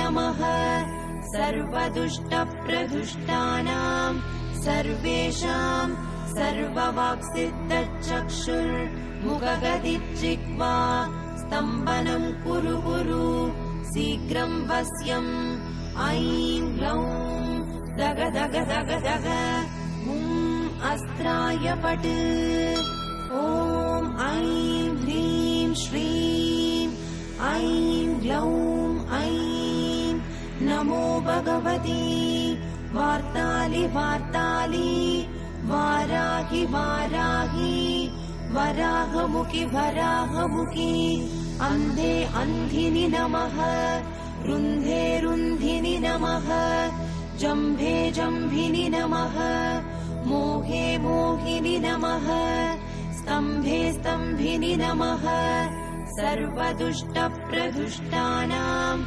नमः सर्वदुष्टप्रदुष्टानां सर्वेषां सर्ववाक्सिद्धचक्षुर्मुखगदिज्जिह्वा स्तम्भनं कुरु कुरु शीघ्रं वश्यम् ऐं ग्लौं दग दग दग दग अस्त्राय पट् ॐ ऐं ह्रीं श्रीं ऐं ग्लौं ऐं नमो भगवती वार्तालि वार्तालि वाराहि वाराहि वराहमुखि वराहमुखि अन्धे अन्धिनि नमः रुन्धे रुन्धिनि नमः जम्भे जम्भिनि नमः मोहे मोहिनि नमः स्तम्भे स्तम्भिनि नमः सर्वदुष्टप्रदुष्टानां